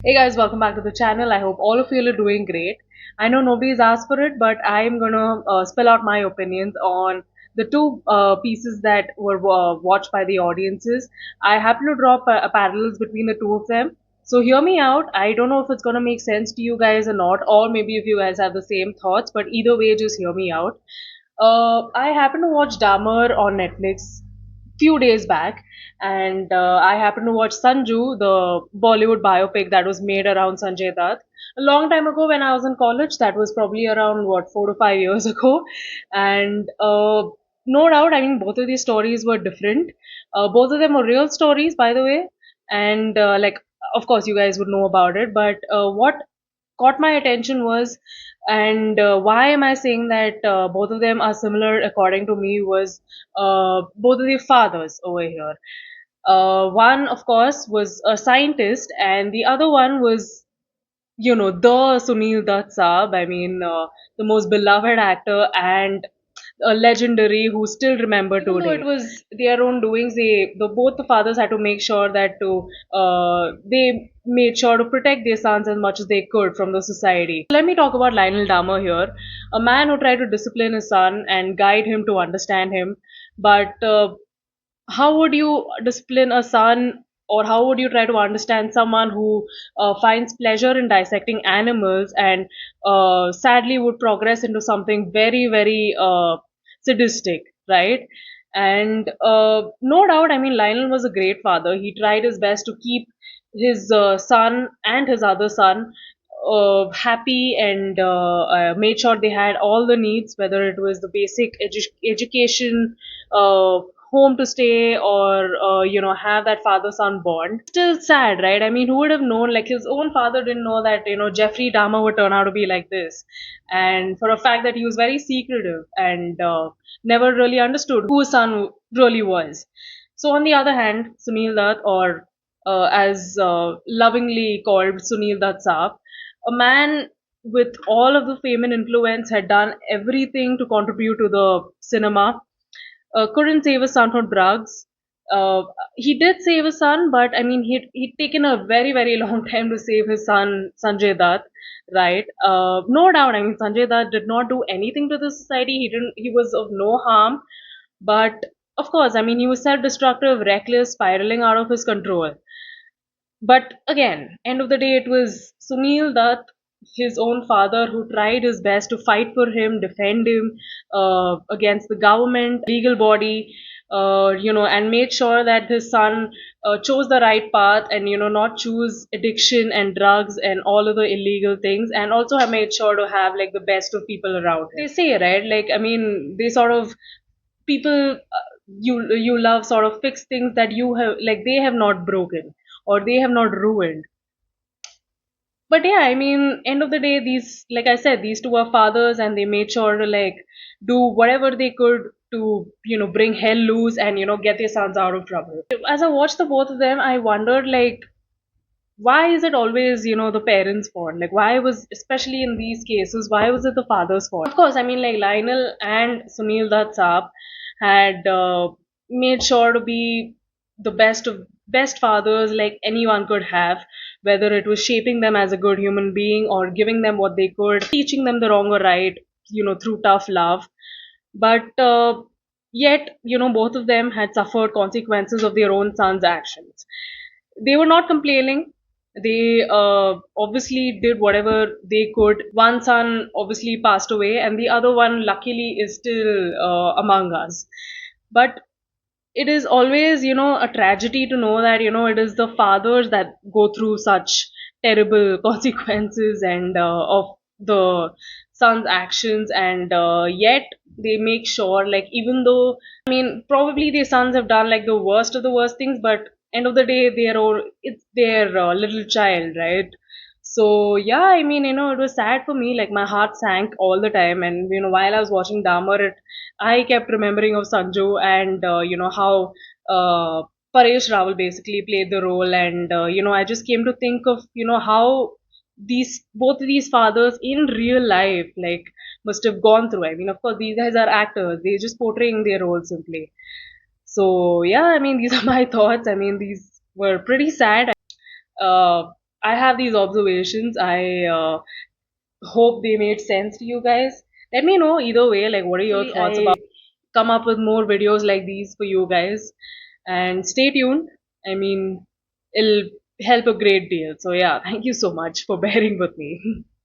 Hey guys, welcome back to the channel. I hope all of you are doing great. I know nobody's asked for it, but I'm gonna spell out my opinions on the two pieces that were watched by the audiences. I happen to draw parallels between the two of them. So hear me out. I don't know if it's gonna make sense to you guys or not, or maybe if you guys have the same thoughts, but either way, just hear me out. I happened to watch Dahmer on Netflix few days back, and I happened to watch Sanju, the Bollywood biopic that was made around Sanjay Dutt a long time ago when I was in college. That was probably around what 4 to 5 years ago, and no doubt, I mean both of these stories were different. Both of them were real stories, by the way, and of course you guys would know about it. But what caught my attention was, and why am I saying that both of them are similar according to me, was both of the fathers over here. One, of course, was a scientist, and the other one was, the Sunil Dutt Saab. I mean, the most beloved actor and a legendary who still remember even today. Though it was their own doings, both the fathers had to make sure that they made sure to protect their sons as much as they could from the society. Let me talk about Lionel Dahmer here, a man who tried to discipline his son and guide him to understand him. But how would you discipline a son, or how would you try to understand someone who finds pleasure in dissecting animals and sadly would progress into something very, very sadistic, right? And no doubt, I mean, Lionel was a great father. He tried his best to keep his son and his other son happy, and made sure they had all the needs, whether it was the basic education, home to stay, or have that father son bond. Still sad, right? I mean, who would have known? Like, his own father didn't know that Jeffrey Dahmer would turn out to be like this, and for a fact that he was very secretive and never really understood who his son really was. So on the other hand, Sunil Dutt, or as lovingly called Sunil Dutt Saab, a man with all of the fame and influence, had done everything to contribute to the cinema. Couldn't save his son from drugs. Uh, he did save his son, but I mean, he'd taken a very, very long time to save his son, Sanjay Dutt, right? No doubt, I mean, Sanjay Dutt did not do anything to the society. He didn't. He was of no harm, but of course, I mean, he was self-destructive, reckless, spiraling out of his control. But again, end of the day, it was Sunil Dutt, his own father, who tried his best to fight for him, defend him against the government, legal body, and made sure that his son chose the right path, and not choose addiction and drugs and all of the illegal things, and also have made sure to have like the best of people around him. They say, right? Like, I mean, they sort of people, you love sort of fix things that you have, like, they have not broken or they have not ruined. But yeah, I mean, end of the day, these, like I said, these two are fathers, and they made sure to like do whatever they could to bring hell loose and get their sons out of trouble. As I watched the both of them, I wondered, like, why is it always the parents' fault? Like, why was, especially in these cases, why was it the father's fault? Of course, I mean, like, Lionel and Sunil Dutt Saab had made sure to be the best fathers like anyone could have, whether it was shaping them as a good human being or giving them what they could, teaching them the wrong or right, through tough love. But yet, both of them had suffered consequences of their own sons' actions. They were not complaining. They obviously did whatever they could. One son obviously passed away, and the other one, luckily, is still among us. But it is always, a tragedy to know that, it is the fathers that go through such terrible consequences and of the son's actions, and yet they make sure, like, even though, I mean, probably their sons have done like the worst of the worst things, but end of the day, it's their little child, right? So yeah, I mean, it was sad for me. Like, my heart sank all the time, and while I was watching Dahmer, I kept remembering of Sanju, and how Paresh Rawal basically played the role, and I just came to think of how these both of these fathers in real life, like, must have gone through. I mean, of course, these guys are actors; they're just portraying their roles simply. So yeah, I mean, these are my thoughts. I mean, these were pretty sad. I have these observations. I hope they made sense to you guys. Let me know either way, like what are your thoughts I about come up with more videos like these for you guys. And stay tuned. I mean, it'll help a great deal. So yeah, thank you so much for bearing with me.